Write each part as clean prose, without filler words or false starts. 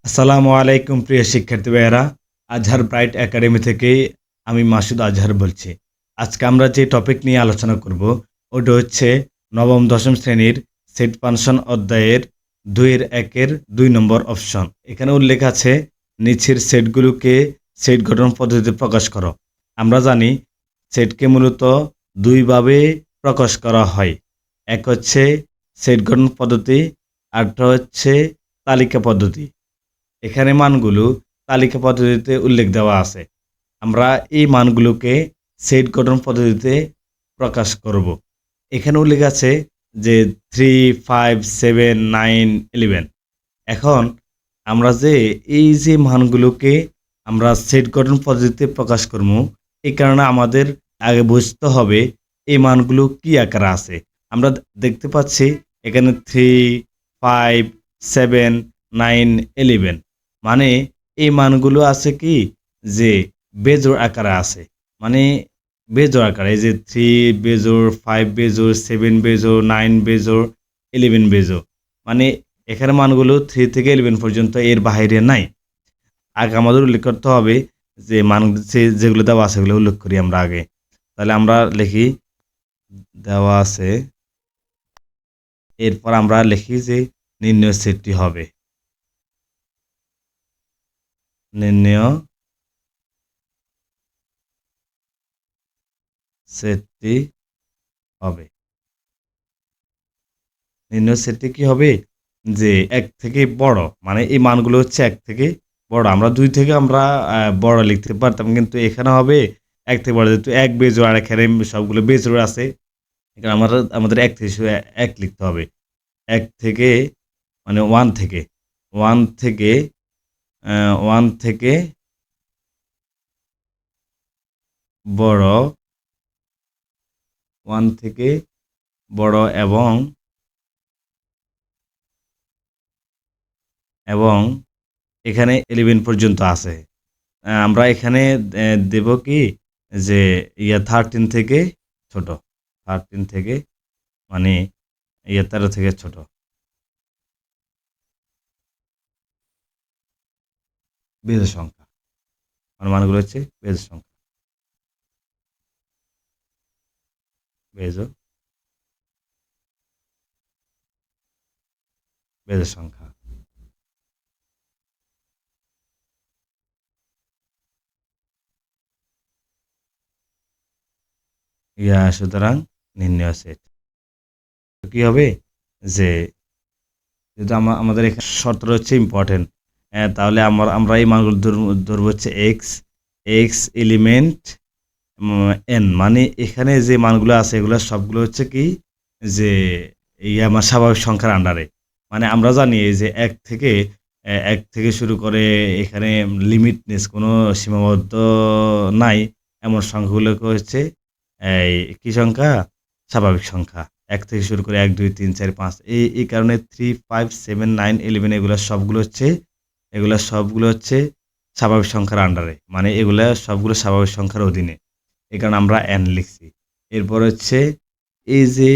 আসসালামু আলাইকুম প্রিয় শিক্ষার্থী ভাইয়েরা। আজহার ব্রাইট একাডেমি থেকে আমি মাসুদ আজহার বলছি। আজকে আমরা যে টপিক নিয়ে আলোচনা করব ওটা হচ্ছে নবম দশম শ্রেণীর সেট ফাংশন অধ্যায়ের 2-1 2 নম্বর অপশন। এখানে উল্লেখ আছে নিচের সেটগুলোকে সেট গঠন পদ্ধতিতে প্রকাশ করো। আমরা জানি সেটকে মূলত দুইভাবে প্রকাশ করা হয়। এক হচ্ছে সেট গঠন পদ্ধতি, আরেকটা হচ্ছে তালিকা পদ্ধতি। এখানে মানগুলো তালিকা পদ্ধতিতে উল্লেখ দেওয়া আছে। আমরা এই মানগুলোকে সেট গঠন পদ্ধতিতে প্রকাশ করব। এখানে উল্লেখ আছে যে 3, 5, 7, 9, 11। এখন আমরা যে এই যে মানগুলোকে আমরা সেট গঠন পদ্ধতিতে প্রকাশ করব, এই কারণে আমাদের আগে বুঝতে হবে এই মানগুলো কি আকারে আছে। আমরা দেখতে পাচ্ছি এখানে 3, 5, 7, 9, 11 মানে এই মানগুলো আছে কি যে বেজোড় আকারে আছে। মানে বেজোড় আকারে এই যে 3 বেজোড়, 5 বেজোড়, 7 বেজোড়, 9 বেজোড়, 11 বেজোড়। মানে এখানে মানগুলো 3 থেকে 11 পর্যন্ত এর বাইরে নাই। আগে আমাদের উল্লেখ করতে হবে যে মান যেগুলো দেওয়া আছে সেগুলো উল্লেখ করি আমরা আগে। তাহলে আমরা লিখি দেওয়া আছে, এরপর আমরা লিখি যে নির্ণয় সেটটি হবে। নির্ণয় সেটটি হবে। নির্ণয় সেটটি কি হবে যে 1 থেকে বড়, মানে এই মানগুলো হচ্ছে 1 থেকে বড়। আমরা 2 থেকে আমরা বড় লিখতে পারতাম, কিন্তু এখানে হবে 1 থেকে বড়। যেহেতু 1 বেজোড় আর এখানে সবগুলো বেজোড় আছে, এখানে আমাদের 1 থেকে শুরু 1 লিখতে হবে। 1 থেকে মানে 1 থেকে 1 থেকে 1 থেকে বড়, 1 থেকে বড় এবং এখানে 11 পর্যন্ত আছে। আমরা এখানে দেব কি যে 13 থেকে ছোট। 13 থেকে মানে 13 থেকে ছোট। বেজোড় সংখ্যা। মানগুলো হচ্ছে বেজোড় সংখ্যা। বেজোড় সংখ্যা। সুতরাং নির্ণয় সেট কি হবে যে যেহেতু আমাদের এখানে শর্তটা হচ্ছে ইম্পর্টেন্ট, তাহলে আমরা এই মানগুলো ধরবো হচ্ছে এক্স এলিমেন্ট এন। মানে এখানে যে মানগুলো আছে এগুলো সবগুলো হচ্ছে কি যে আমার স্বাভাবিক সংখ্যার আন্ডারে। মানে আমরা জানি এই যে 1 থেকে শুরু করে এখানে লিমিটনেস কোনো সীমাবদ্ধ নাই, এমন সংখ্যাগুলোকে হচ্ছে এই কি সংখ্যা? স্বাভাবিক সংখ্যা। 1 থেকে শুরু করে 1, 2, 3, 4, 5 এই কারণে 3, 5, 7, 9, 11 এগুলা সবগুলো হচ্ছে স্বাভাবিক সংখ্যার আন্ডারে। মানে এগুলা সবগুলো স্বাভাবিক সংখ্যার অধীনে। এই কারণে আমরা n লিখছি। এরপর হচ্ছে এই যে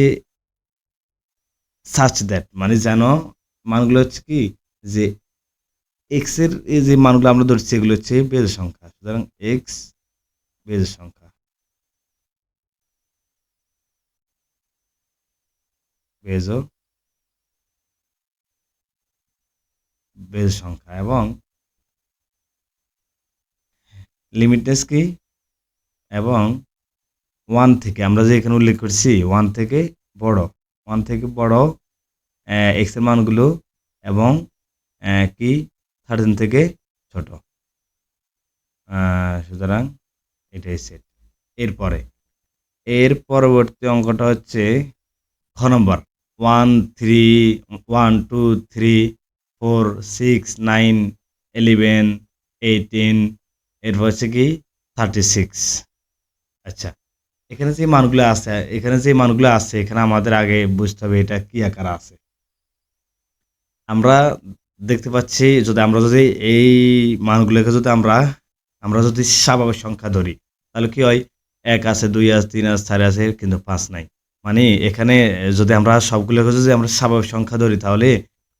such that, মানে যেন মানগুলো হচ্ছে কি যে x এর এই যে মানগুলো আমরা ধরছি এগুলো হচ্ছে বেজোড় সংখ্যা। সুতরাং x বেজোড় সংখ্যা। বেজোড় সংখ্যা এবং লিমিটনেস কি এবং 1 থেকে আমরা যে এখানে উল্লেখ করছি 1 থেকে বড়, 1 থেকে বড় x এর মানগুলো এবং কি 13 থেকে ছোট। সুতরাং এটাই সেট। এর পরবর্তী অঙ্কটা হচ্ছে খ নম্বর 1, 3, 1, 2, 3, 4, 6, 9, 11, 18, এরপর হচ্ছে কি 36। আচ্ছা, এখানে যে মানগুলো আছে এখানে আমাদের আগে বুঝতে হবে এটা কি আকারে আছে। আমরা দেখতে পাচ্ছি আমরা যদি এই মানগুলোকে যদি আমরা যদি স্বাভাবিক সংখ্যা ধরি তাহলে কি হয়? 1 আছে, 2 আছে, 3 আছে, 4 আছে, কিন্তু 5 নাই। মানে এখানে যদি আমরা সবগুলোকে যদি আমরা স্বাভাবিক সংখ্যা ধরি তাহলে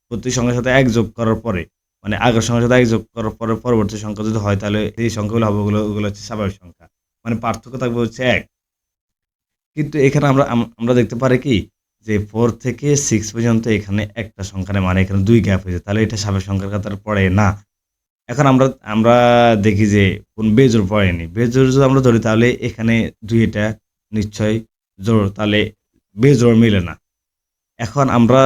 প্রতি সংখ্যার সাথে 1 যোগ করার পরে মানে আগের সংখ্যার সাথে যোগ করার পরে পরবর্তী সংখ্যা যদি হয় তাহলে এই সংখ্যাগুলো হবে ওগুলো হচ্ছে স্বাভাবিক সংখ্যা। মানে পার্থক্য থাকবে হচ্ছে ১। কিন্তু এখানে আমরা দেখতে পারি কি যে 4 থেকে 6 পর্যন্ত এখানে একটা সংখ্যা নেই, মানে এখানে ২ গ্যাপ হয়েছে। তাহলে এটা স্বাভাবিক সংখ্যার কাতারে পড়ে না। এখন আমরা দেখি যে কোন বেজোড় পড়েনি। বেজোড় যদি আমরা ধরি তাহলে এখানে ২ এটা নিশ্চয়ই জোড়, তাহলে বেজোড় মিলে না। এখন আমরা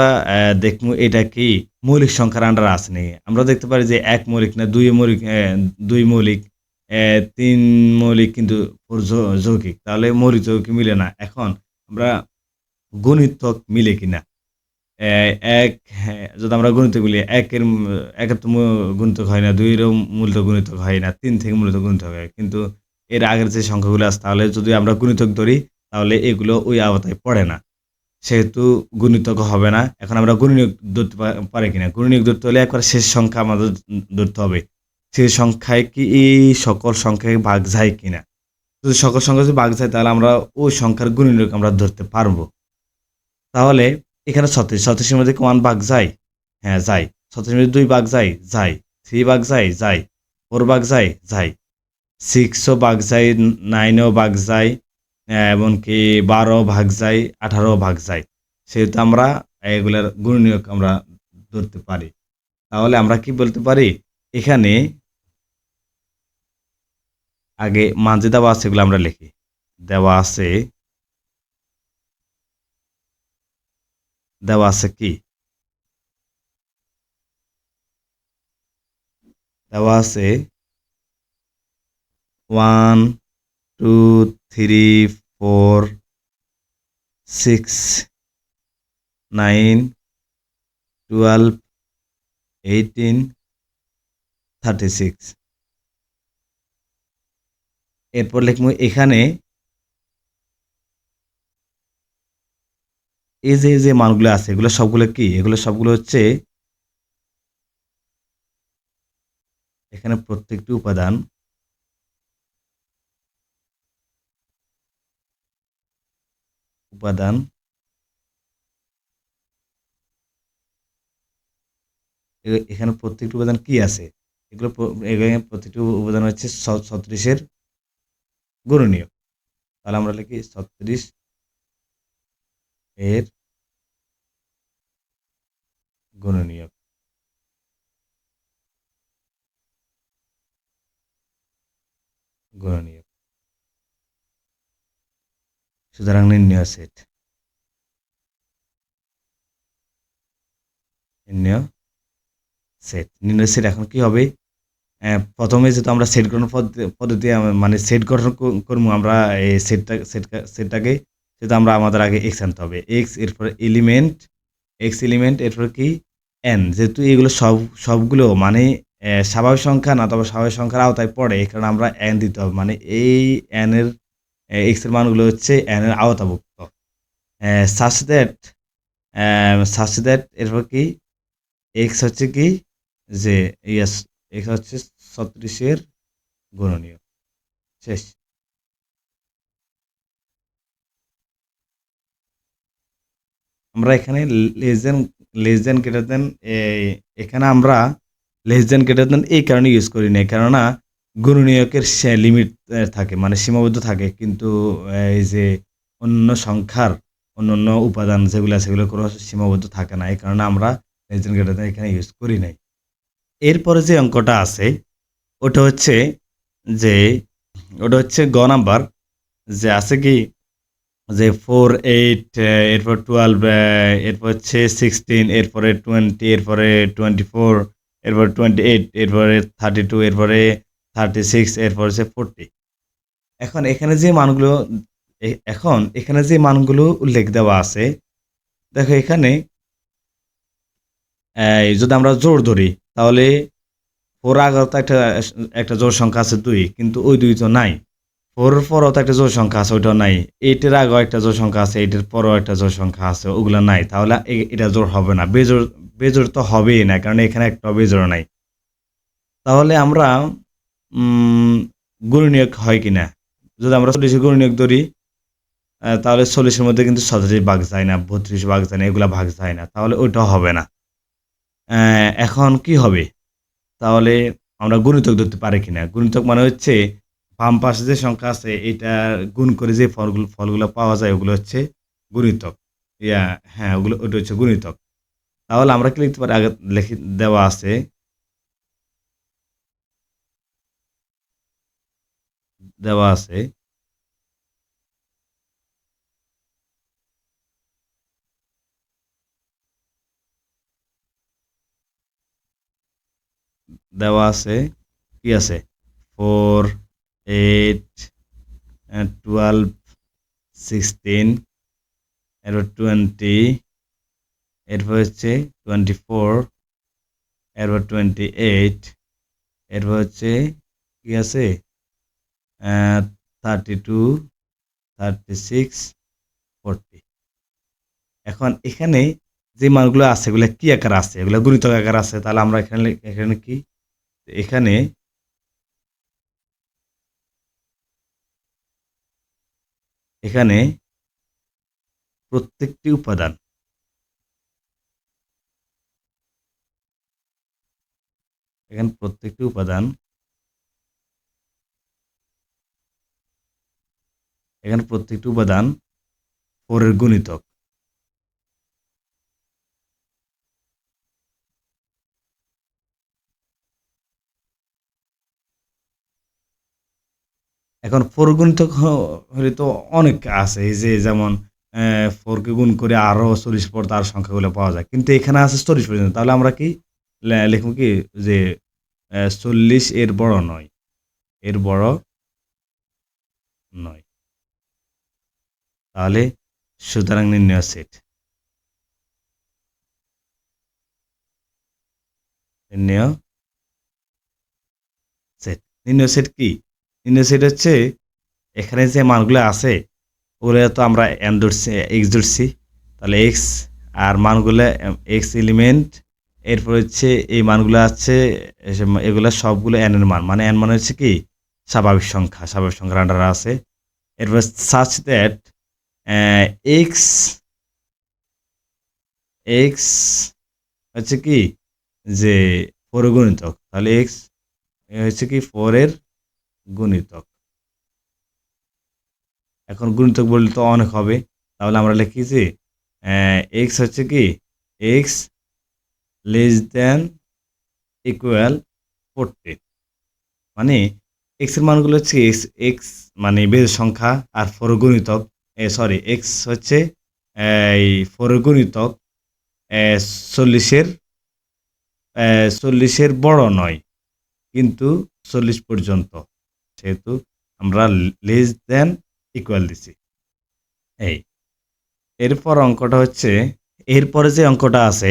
দেখমু এটা কি মৌলিক সংখ্যার আন্ডারে আছে নাকি। আমরা দেখতে পারি যে ১ মৌলিক না ২ মৌলিক, ২ মৌলিক, ৩ মৌলিক, কিন্তু ৪ যৌগিক। তাহলে মৌলিক যৌগিক মিলে না। এখন আমরা গুণিতক মিলে কিনা। ১, হ্যাঁ, যদি আমরা গুণিতক বলি ১ এর ১ এর তো গুণিতক হয় না, ২ এরও মূলত গুণিতক হয় না, ৩ থেকে মূলত গুণিতক হয়। কিন্তু এর আগের যে সংখ্যাগুলো আছে তাহলে যদি আমরা গুণিতক ধরি তাহলে এগুলো ওই আওতায় পড়ে না। সেহেতু গুণিতক হবে না। এখন আমরা গুণনীয়ক ধরতে পারি কিনা? গুণনীয়ক ধরতে হলে একবারে শেষ সংখ্যা আমাদের ধরতে হবে। শেষ সংখ্যায় কি এই সকল সংখ্যায় ভাগ যায় কিনা? যদি সকল সংখ্যা যদি ভাগ যায় তাহলে আমরা ওই সংখ্যার গুণনীয়ক আমরা ধরতে পারবো। তাহলে এখানে ৩৬, ৩৬ এর মধ্যে কি 1 ভাগ যায়? হ্যাঁ, যায়। ৩৬ এর মধ্যে 2 ভাগ যায়? যায়। 3 ভাগ যায়? যায়। 4 ভাগ যায়? যায়। 6 ও ভাগ যায়, 9 ও ভাগ যায়, এমনকি ১২ ভাগ যায়, ১৮ ভাগ যায়। সেহেতু আমরা এগুলার গুণনীয়ক আমরা ধরতে পারি। তাহলে আমরা কি বলতে পারি? এখানে আগে মান যে দেওয়া আছে এগুলো আমরা লিখি। দেওয়া আছে কি? দেওয়া আছে 1, 2, 3, 4, 6, 9, 12, 18, 36। এরপর লিখবো এখানে এই যে মানগুলো আছে এগুলো সবগুলো কি? এগুলো সবগুলো হচ্ছে এখানে প্রত্যেকটি উপাদান এখানে প্রত্যেকটি উপাদান কি আছে? এখানে প্রত্যেকটি উপাদান হচ্ছে ৩৬ এর গুণনীয়ক। তাহলে আমরা লিখি ৩৬ এর গুণনীয়ক। সুতরাং নির্ণয় সেট। নির্ণয় সেট এখন কি হবে? প্রথমে যেহেতু আমরা সেট গঠন পদ্ধতি মানে সেট গঠন করবো আমরা এই সেটটাকে যেহেতু আমাদের আগে এক্স আনতে হবে। এক্স, এরপরে এক্স এলিমেন্ট, এরপর কি এন। যেহেতু এগুলো সবগুলো মানে স্বাভাবিক সংখ্যা না, তবে স্বাভাবিক সংখ্যার আওতায় পড়ে, এই কারণে আমরা এন দিতে হবে। মানে এই এন এর এক্স এর মানগুলো হচ্ছে এন এর আওতাভুক্ত। সাচ দ্যাট এরপর কি এক্স হচ্ছে কি যে ইয়াস এক্স হচ্ছে ৩৬ এর গুণনীয়ক। শেষ। আমরা এখানে লেস দেন গ্রেটার দেন, এখানে আমরা লেস দেন গ্রেটার দেন এই কারণে ইউজ করি না, কেননা গুণনীয়কের লিমিট থাকে, মানে সীমাবদ্ধ থাকে, কিন্তু এই যে অন্যান্য উপাদান যেগুলো আছে সেগুলো কোনো সীমাবদ্ধ থাকে না, এই কারণে আমরা লেস দেন গ্রেটার দেন এখানে ইউজ করি নাই। এরপরে যে অঙ্কটা আছে ওটা হচ্ছে যে গ নাম্বার, যে আছে কি যে 4, 8, এরপর 12, এরপর হচ্ছে 16, এরপরে 20, এরপরে 24, এরপর 28, এরপরে 32, এরপরে 36, এরপর হচ্ছে 40। এখন এখানে যে মানগুলো উল্লেখ দেওয়া আছে, দেখো এখানে যদি আমরা জোড় ধরি তাহলে 4 আগেও তো একটা জোড় সংখ্যা আছে 2, কিন্তু ওই 2 তো নাই। 4 এর পরেও তো একটা জোড় সংখ্যা আছে, ওইটাও নাই। 8 এর আগেও একটা জোড় সংখ্যা আছে, 8 এর পরেও একটা জোড় সংখ্যা আছে, ওগুলা নাই। তাহলে এটা জোড় হবে না। বেজোড় তো হবেই না, কারণ এখানে একটা বেজোড় নাই। তাহলে আমরা গুণনীয়ক হয় কিনা, যদি আমরা 40 গুণনীয়ক ধরি তাহলে 40 এর মধ্যে কিন্তু 37 ভাগ যায় না, 32 ভাগ যায় না, এগুলা ভাগ যায় না, তাহলে ওইটাও হবে না। এখন কি হবে? তাহলে আমরা গুণিতক ধরতে পারি কিনা। গুণিতক মানে হচ্ছে বাম পাশে যে সংখ্যা আছে এটা গুণ করে যে ফলগুলো পাওয়া যায় ওগুলো হচ্ছে গুণিতক। ইয়া হ্যাঁ, ওটা হচ্ছে গুণিতক। তাহলে আমরা কি লিখতে পারি, আগে দেওয়া আছে, দেওয়া আছে দেওয়া আছে কি আছে 4, 8, 12, 16, এরপর 20, এরপর হচ্ছে 24, এরপর 28, এরপর হচ্ছে কি আছে 32, 36, 40। এখন এখানে যে মানগুলো আছে এগুলো কি আকার আছে, এগুলো গুণিতক আকার আছে। তাহলে আমরা এখানে এখানে কি এখানে এখানে প্রত্যেকটি উপাদান, এখানে প্রত্যেকটি উপাদান এখানে প্রত্যেকটি উপাদান 4 এর গুণিতক। এখন 4 গুণিতক হলে তো অনেক আছে। এই যে যেমন 4 কে গুণ করে আরো 40 পর তার সংখ্যাগুলো পাওয়া যায়। কিন্তু এখানে আছে 40 পর্যন্ত। তাহলে আমরা কি লিখব কি যে 40 এর বড় নয়। এর বড় নয়। তাহলে সুতরাং নির্ণয় সেট। নির্ণয় সেট। নির্ণয় সেট কি? নির্ণয় সেট হচ্ছে এখানে যে মানগুলো আছে ওগুলো তো আমরা এন ধরছি, এক্স ধরছি। তাহলে এক্স আর মানগুলো এক্স এলিমেন্ট, এরপর হচ্ছে এই মানগুলো আছে এগুলো সবগুলো এন এর মান, মানে এন মানে হচ্ছে কি স্বাভাবিক সংখ্যা, স্বাভাবিক সংখ্যার আন্ডারে আছে। এরপর সাচ দ্যাট এক্স এক্স হচ্ছে কি যে 4 এর গুণিতক। তাহলে এক্স হচ্ছে কি 4 এর গুণিতক। এখন গুণিতক বললে তো অনেক হবে। তাহলে আমরা লিখি যে এক্স হচ্ছে কি এক্স লেস দ্যান ইকুয়াল 14। মানে এক্স এর মানগুলো হচ্ছে এক্স এক্স মানে বেজ সংখ্যা আর 4 এর গুণিতক। সরি, এক্স হচ্ছে এই 4 এর গুণিতক 40-এর 40-এর বড় নয়, কিন্তু 40 পর্যন্ত। সেহেতু আমরা লেস দ্যান ইকুয়াল দিছি। এই এরপর অঙ্কটা হচ্ছে, এরপরে যে অঙ্কটা আছে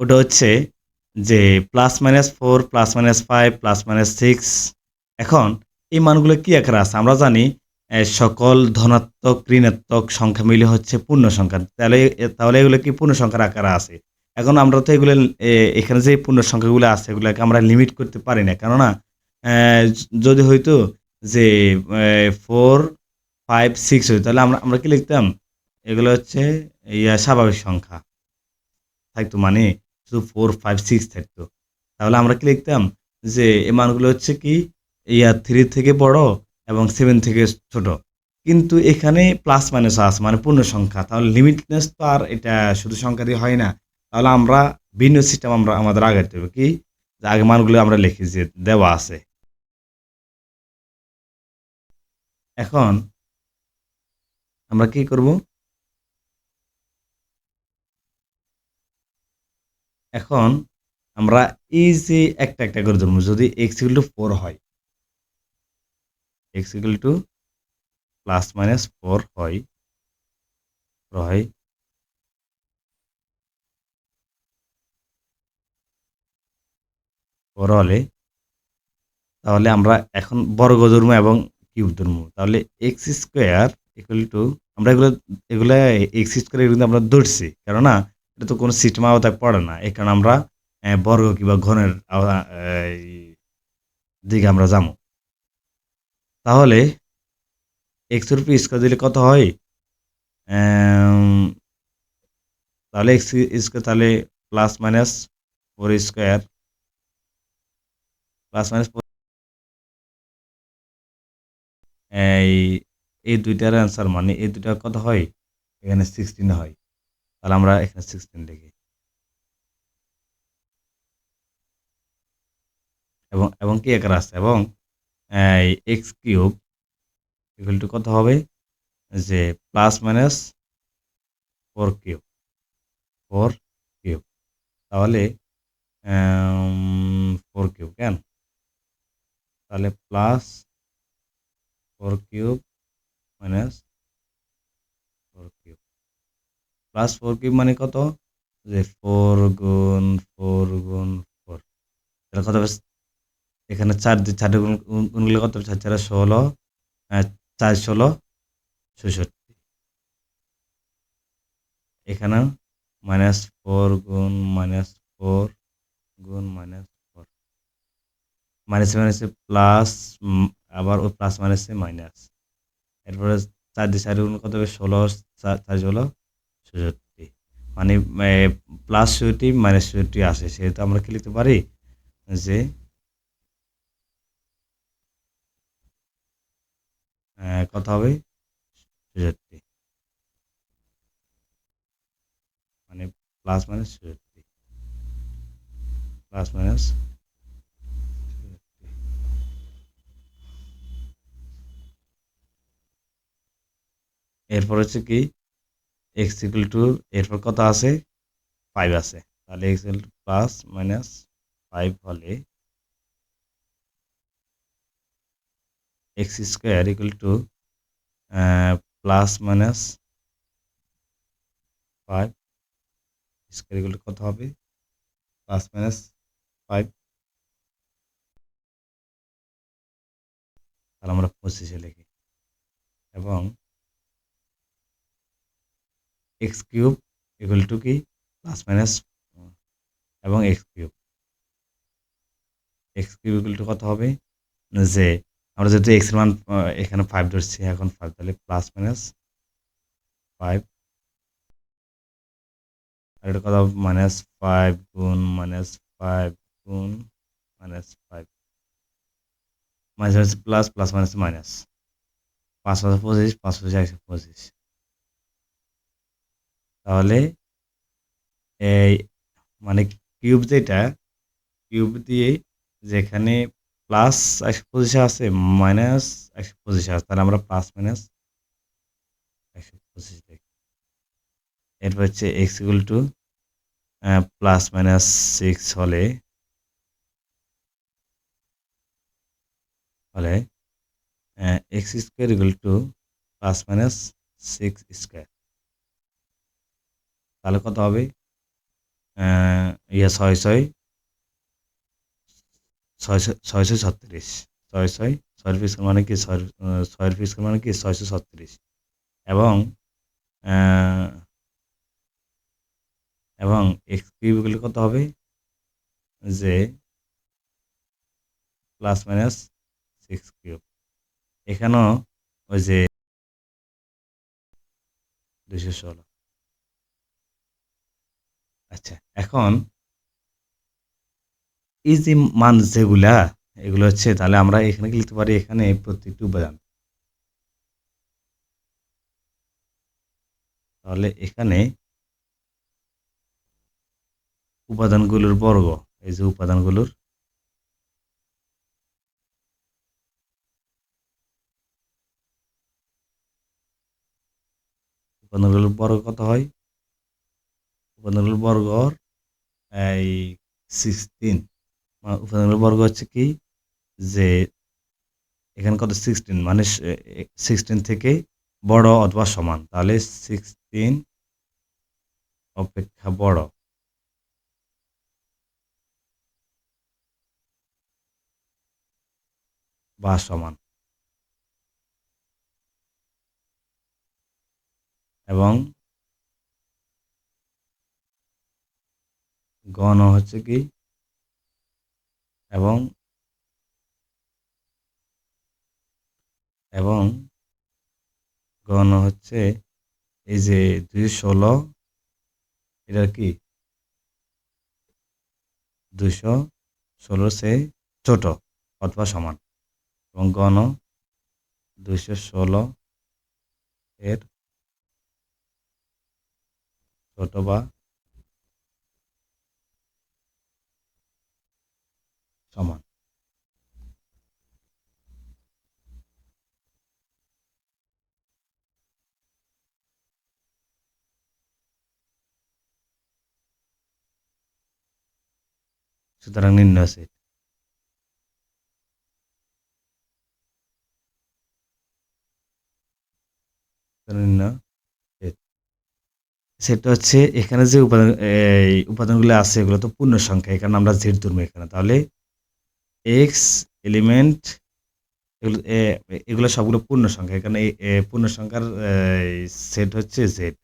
ওটা হচ্ছে যে +-4, +-5, +-6। এখন এই মানগুলো কি আকারে আছে আমরা জানি, সকল ধনাত্মক ঋণাত্মক সংখ্যা মিলে হচ্ছে পূর্ণ সংখ্যা। তাহলে এগুলো কি পূর্ণ সংখ্যার আকারে আছে। এখন আমরা তো এগুলো এখানে যে পূর্ণ সংখ্যাগুলো আছে এগুলোকে আমরা লিমিট করতে পারি না, কেননা যদি হইতো যে 4, 5, 6 হইতো তাহলে আমরা আমরা কি লিখতাম, এগুলো হচ্ছে স্বাভাবিক সংখ্যা থাকতো, মানে শুধু 4, 5, 6 থাকতো। তাহলে আমরা কি লিখতাম যে এই মানগুলো হচ্ছে কি 3 থেকে বড় এবং 7 থেকে ছোট। কিন্তু এখানে প্লাস মাইনাস আছে মানে পূর্ণ সংখ্যা। তাহলে লিমিটলেস তো আর এটা শুধু সংখ্যা দিয়ে হয় না। তাহলে আমরা ভিন্ন সিস্টেম আমরা আমাদের আগাইতে হবে কি, যে আগে মানগুলো আমরা লিখি যে দেওয়া আছে। এখন আমরা কি করব, এখন আমরা এই যে একটা একটা করে ধরবো। যদি x = 4 হয়, x = +-4 হয়, হয় 4 হলে, তাহলে আমরা এখন বর্গ ধরবো এবং কিউব ধরবো। তাহলে x² আমরা এগুলা x² কিন্তু আমরা ধরছি, কেননা এটা তো কোনো সিস্টেম আওতায় পড়ে না। এই কারণে আমরা বর্গ কিংবা ঘনের দিকে আমরা যাবো। তাহলে x এর উপর স্কয়ার দিলে কত হয়? আম, তাহলে x² তাহলে +-4² প্লাস মাইনাস এই এই দুইটার অ্যান্সার মানে এই দুইটা কত হয়, এখানে 16 হয়। তাহলে আমরা এখানে 16 লিখি এবং কি আকার আছে, এবং এক্স কিউব ইকুয়াল টু কত হবে, যে প্লাস মাইনাস 4 কিউব, 4 কিউব। তাহলে 4 কিউব কেন, তাহলে plus 4 cube minus 4 cube, plus 4 cube মানে কত, যে 4 গুণ 4 গুণ 4, তাহলে কত হবে, এখানে 4 দিয়ে 4 গুণ গুণ করলে কত হবে, 4 4 16, 4 16 66, এখানে -4 গুণ -4 গুণ -4, মাইনাসে মাইনাসে প্লাস, আবার ওই প্লাস মাইনাসে মাইনাস, এরপরে 4 দিয়ে 4 গুণ কত হবে, 16, 4 16 66, মানে প্লাস 67 মাইনাস 67 আসে, সেহেতু আমরা কি লিখতে পারি, যে কত হবে 67, মানে প্লাস মাইনাস 67, প্লাস মাইনাস 67। এরপর হচ্ছে কি এক্স ইকুয়াল টু, এরপর কত আছে, 5 আছে, তাহলে x equal to plus minus 5 হলে x square equal to plus minus 5 square equal to কত হবে, প্লাস মাইনাস 5, তাহলে আমরা 25 লিখি, এবং এক্স কিউব ইকুয়াল টু কি, প্লাস মাইনাস, এবং এক্স কিউব ইকুয়াল টু কত হবে, যে আমরা যেহেতু এক্স এর মান এখানে 5 ধরছি, এখন 5, তাহলে প্লাস মাইনাস 5, আর এটা কত হবে, -5 গুণ -5 গুণ -5, minus plus, plus minus minus, 5 5 25, 5 25 125, তাহলে এই মানে কিউব যেটা, কিউব দিয়ে যেখানে প্লাস 125 আছে, মাইনাস 125 আছে, তাহলে আমরা প্লাস মাইনাস 125 লিখি। এরপর হচ্ছে x equal to plus minus 6 হলে x square equal to plus minus 6 square, তাহলে কত হবে, ইয়া 6 6 636, 6 6 6 পিস মানে কি 6 পিস মানে কি 636, এবং আহ, এবং এক্স কিউব ইকুয়াল কত হবে, যে প্লাস মাইনাস 6 কিউব, এখানেও ওই যে 216। আচ্ছা, এখন এই যে মান যেগুলা, এগুলো হচ্ছে, তাহলে আমরা এখানে কি লিখতে পারি, এখানে প্রত্যেকটি উপাদান, তাহলে এখানে উপাদানগুলোর বর্গ, এই যে উপাদানগুলোর বর্গ কত হয়, উপাদানগুলোর বর্গ এই 16, উপাদানগুলোর বর্গ হচ্ছে কি, যে এখানে কত 16, মানে 16 থেকে বড় অথবা সমান, তাহলে 16 অপেক্ষা বড় বা সমান, এবং গণ হচ্ছে কি, এবং এবং গণ হচ্ছে এই যে 216, এটার কি 216 সে ছোট অথবা সমান এবং গণ 216 এর ছোট বা সমান। সুতরাং নির্ণয় সেট নির্ণয় সেট সেটা হচ্ছে এখানে যে উপাদানগুলো আছে এগুলো তো পূর্ণ সংখ্যা, এখানে আমরা জেড ধরবো এখানে। তাহলে এক্স এলিমেন্ট এগুলো সবগুলো পূর্ণ সংখ্যা, এখানে পূর্ণ সংখ্যার সেট হচ্ছে জেড।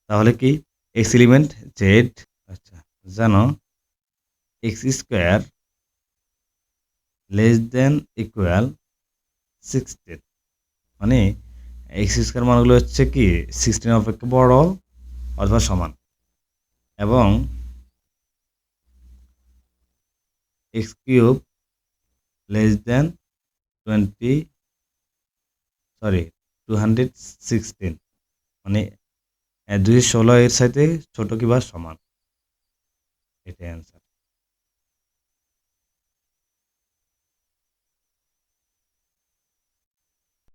তাহলে কি এক্স এলিমেন্ট জেড। আচ্ছা, জানো x square less than equal 16, মানে এক্স স্কোয়ার মানগুলো হচ্ছে কি 16 অপেক্ষা বড় অথবা সমান, এবং এক্স কিউব লেস দেন 216, মানে 216 এর সাথে ছোট কিংবা সমান। এটাই অ্যান্সার।